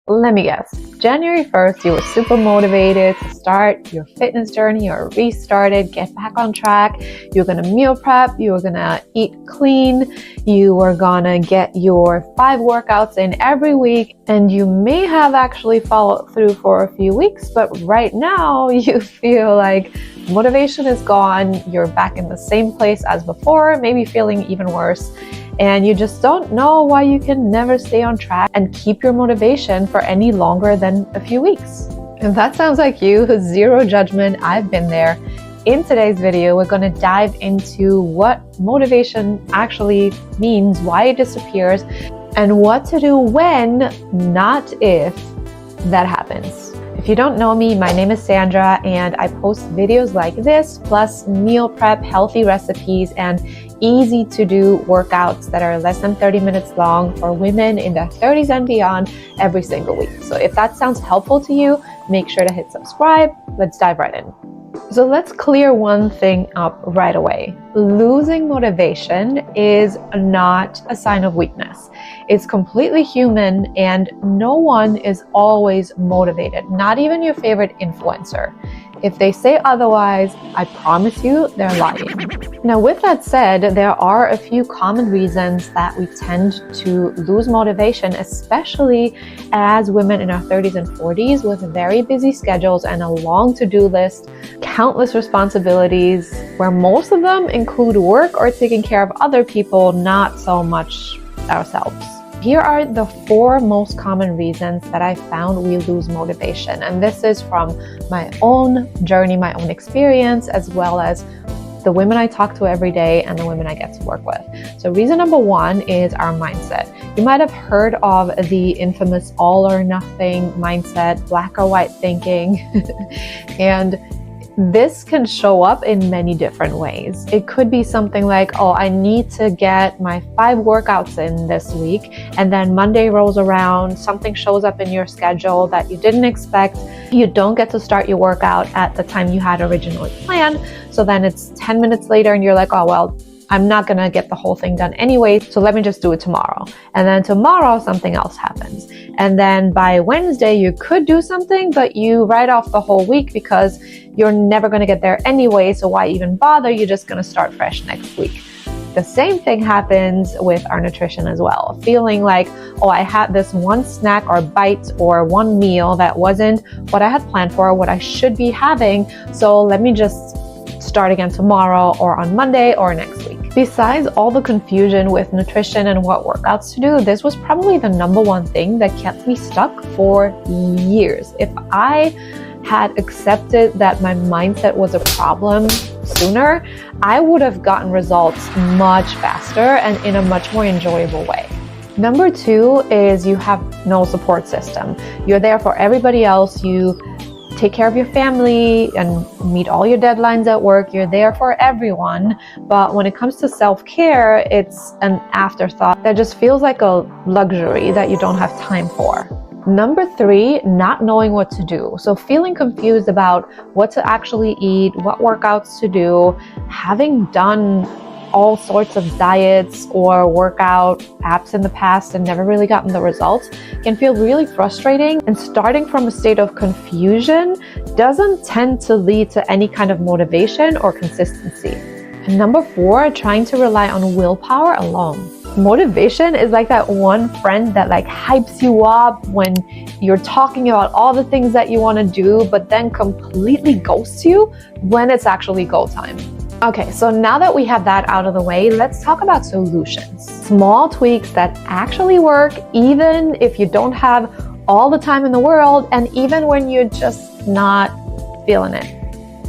Let me guess. January 1st, you were super motivated to start your fitness journey or restart it, get back on track. You're gonna meal prep, you were gonna eat clean, you were gonna get your 5 workouts in every week, and you may have actually followed through for a few weeks, but right now you feel like motivation is gone, you're back in the same place as before, maybe feeling even worse. And you just don't know why you can never stay on track and keep your motivation for any longer than a few weeks. If that sounds like you, zero judgment, I've been there. In today's video, we're going to dive into what motivation actually means, why it disappears, and what to do when, not if, that happens. If you don't know me, my name is Sandra, and I post videos like this, plus meal prep, healthy recipes, and easy to do workouts that are less than 30 minutes long for women in their 30s and beyond every single week. So if that sounds helpful to you, make sure to hit subscribe. Let's dive right in. So let's clear one thing up right away. Losing motivation is not a sign of weakness. It's completely human, and no one is always motivated, not even your favorite influencer. If they say otherwise, I promise you they're lying. Now, with that said, there are a few common reasons that we tend to lose motivation, especially as women in our 30s and 40s with very busy schedules and a long to-do list, countless responsibilities, where most of them include work or taking care of other people, not so much ourselves. Here are the 4 most common reasons that I found we lose motivation. And this is from my own journey, my own experience, as well as the women I talk to every day and the women I get to work with. So reason number 1 is our mindset. You might have heard of the infamous all or nothing mindset, black or white thinking. And this can show up in many different ways. It could be something like, oh, I need to get my 5 workouts in this week, and then Monday rolls around, something shows up in your schedule that you didn't expect. You don't get to start your workout at the time you had originally planned. So then it's 10 minutes later and you're like, oh, well, I'm not gonna get the whole thing done anyway, so let me just do it tomorrow. And then tomorrow something else happens. And then by Wednesday you could do something, but you write off the whole week because you're never gonna get there anyway, so why even bother? You're just gonna start fresh next week. The same thing happens with our nutrition as well. Feeling like, oh, I had this one snack or bite or one meal that wasn't what I had planned for, what I should be having, so let me just start again tomorrow or on Monday or next week. Besides all the confusion with nutrition and what workouts to do, this was probably the number 1 thing that kept me stuck for years. If I had accepted that my mindset was a problem sooner, I would have gotten results much faster and in a much more enjoyable way. Number 2 is you have no support system. You're there for everybody else. You take care of your family and meet all your deadlines at work. You're there for everyone. But when it comes to self-care, it's an afterthought that just feels like a luxury that you don't have time for. Number 3, not knowing what to do. So feeling confused about what to actually eat, what workouts to do, having done all sorts of diets or workout apps in the past and never really gotten the results can feel really frustrating, and starting from a state of confusion doesn't tend to lead to any kind of motivation or consistency. And number 4, trying to rely on willpower alone. Motivation is like that one friend that like hypes you up when you're talking about all the things that you want to do, but then completely ghosts you when it's actually go time. Okay, so now that we have that out of the way, let's talk about solutions. Small tweaks that actually work, even if you don't have all the time in the world, and even when you're just not feeling it.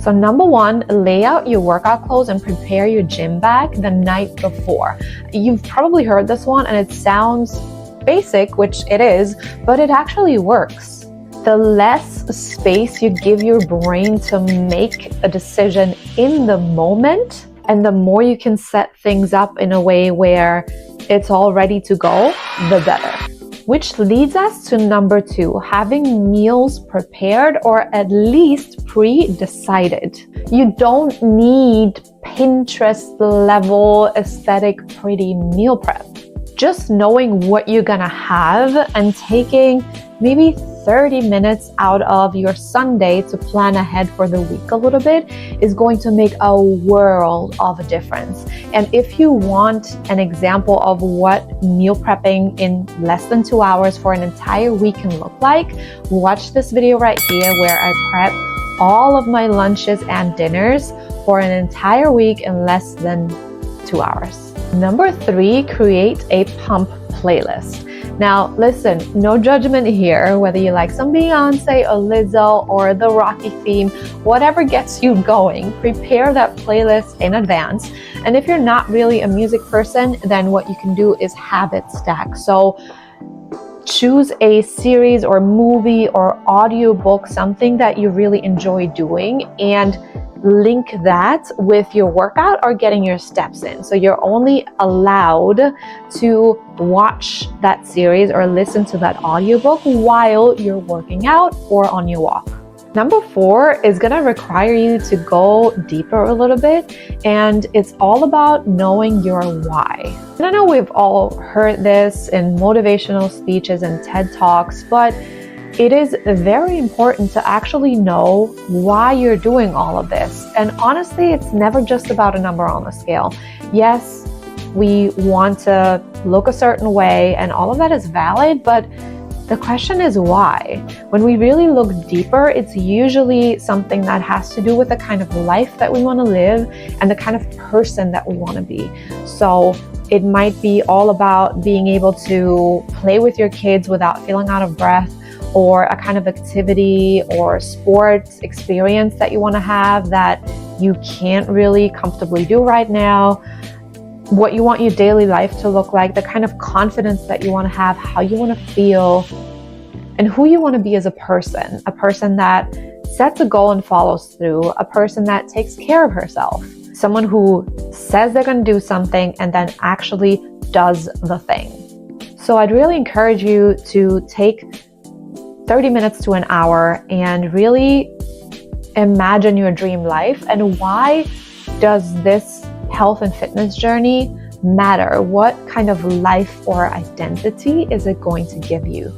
So number 1, lay out your workout clothes and prepare your gym bag the night before. You've probably heard this one and it sounds basic, which it is, but it actually works. The less space you give your brain to make a decision in the moment, and the more you can set things up in a way where it's all ready to go, the better. Which leads us to number 2, having meals prepared or at least pre-decided. You don't need Pinterest level aesthetic pretty meal prep. just knowing what you're gonna have and taking maybe 30 minutes out of your Sunday to plan ahead for the week a little bit is going to make a world of a difference. And if you want an example of what meal prepping in less than 2 hours for an entire week can look like, watch this video right here where I prep all of my lunches and dinners for an entire week in less than 2 hours. Number 3, create a pump playlist. Now, listen, no judgment here, whether you like some Beyonce or Lizzo or the Rocky theme, whatever gets you going, prepare that playlist in advance. And if you're not really a music person, then what you can do is have it stack. So choose a series or movie or audiobook, something that you really enjoy doing, and link that with your workout or getting your steps in. So you're only allowed to watch that series or listen to that audiobook while you're working out or on your walk. Number 4 is going to require you to go deeper a little bit, and it's all about knowing your why. And I know we've all heard this in motivational speeches and TED Talks, but it is very important to actually know why you're doing all of this. And honestly, it's never just about a number on the scale. Yes, we want to look a certain way, and all of that is valid, but the question is why. When we really look deeper, it's usually something that has to do with the kind of life that we want to live and the kind of person that we want to be. So it might be all about being able to play with your kids without feeling out of breath, or a kind of activity or sports experience that you want to have that you can't really comfortably do right now, what you want your daily life to look like, the kind of confidence that you want to have, how you want to feel, and who you want to be as a person that sets a goal and follows through, a person that takes care of herself, someone who says they're going to do something and then actually does the thing. So I'd really encourage you to take 30 minutes to an hour and really imagine your dream life, and why does this health and fitness journey matter? What kind of life or identity is it going to give you?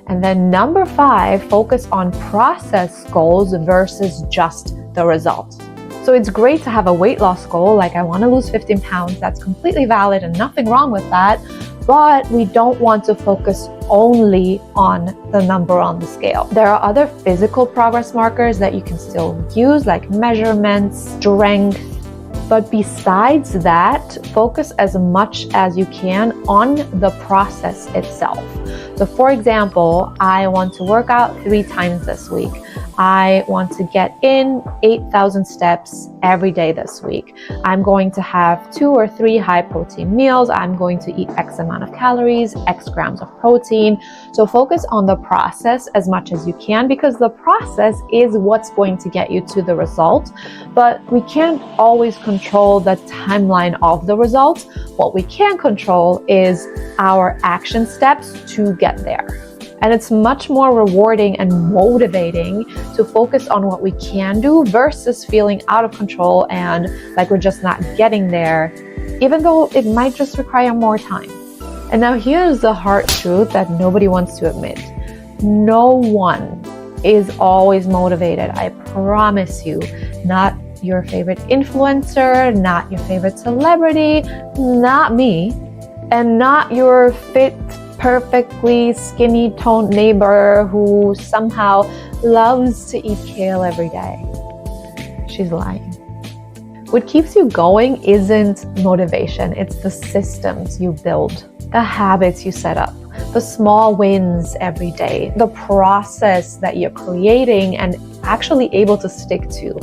And then number 5, focus on process goals versus just the result. So it's great to have a weight loss goal, like I want to lose 15 pounds. That's completely valid and nothing wrong with that. But we don't want to focus only on the number on the scale. There are other physical progress markers that you can still use, like measurements, strength. But besides that, focus as much as you can on the process itself. So for example, I want to work out 3 times this week. I want to get in 8,000 steps every day this week. I'm going to have 2 or 3 high protein meals. I'm going to eat X amount of calories, X grams of protein. So focus on the process as much as you can, because the process is what's going to get you to the result. But we can't always control the timeline of the result. What we can control is our action steps to get there. And it's much more rewarding and motivating to focus on what we can do versus feeling out of control and like we're just not getting there, even though it might just require more time. And now here's the hard truth that nobody wants to admit. No one is always motivated. I promise you. Not your favorite influencer, not your favorite celebrity, not me, and not your fit, perfectly skinny toned neighbor who somehow loves to eat kale every day. She's lying. What keeps you going isn't motivation, it's the systems you build, the habits you set up, the small wins every day, the process that you're creating and actually able to stick to.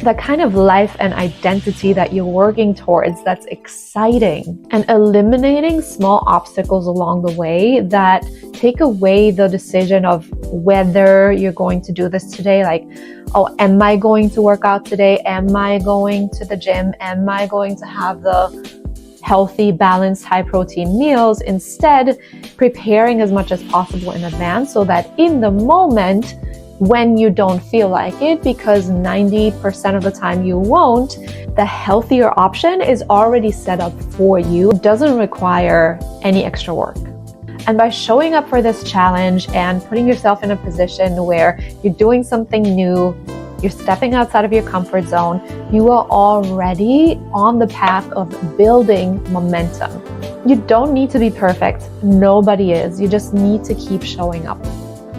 The kind of life and identity that you're working towards that's exciting, and eliminating small obstacles along the way that take away the decision of whether you're going to do this today. Like, oh, am I going to work out today? Am I going to the gym? Am I going to have the healthy, balanced, high protein meals? Instead, preparing as much as possible in advance so that in the moment, when you don't feel like it, because 90% of the time you won't. The healthier option is already set up for you. It doesn't require any extra work. And by showing up for this challenge and putting yourself in a position where you're doing something new, you're stepping outside of your comfort zone, you are already on the path of building momentum. You don't need to be perfect. Nobody is. You just need to keep showing up.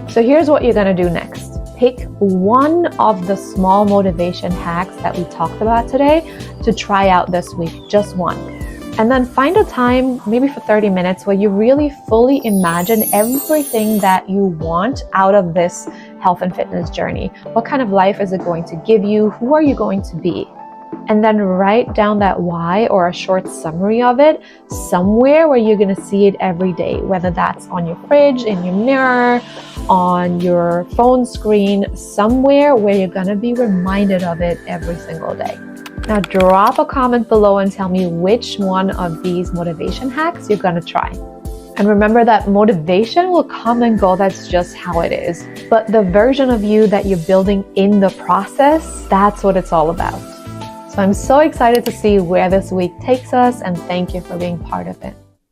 So here's what you're going to do next. Pick one of the small motivation hacks that we talked about today to try out this week, just one. And then find a time, maybe for 30 minutes, where you really fully imagine everything that you want out of this health and fitness journey. What kind of life is it going to give you? Who are you going to be? And then write down that why, or a short summary of it, somewhere where you're going to see it every day, whether that's on your fridge, in your mirror, on your phone screen, somewhere where you're going to be reminded of it every single day. Now drop a comment below and tell me which one of these motivation hacks you're going to try. And remember that motivation will come and go. That's just how it is. But the version of you that you're building in the process, that's what it's all about. So I'm so excited to see where this week takes us, and thank you for being part of it.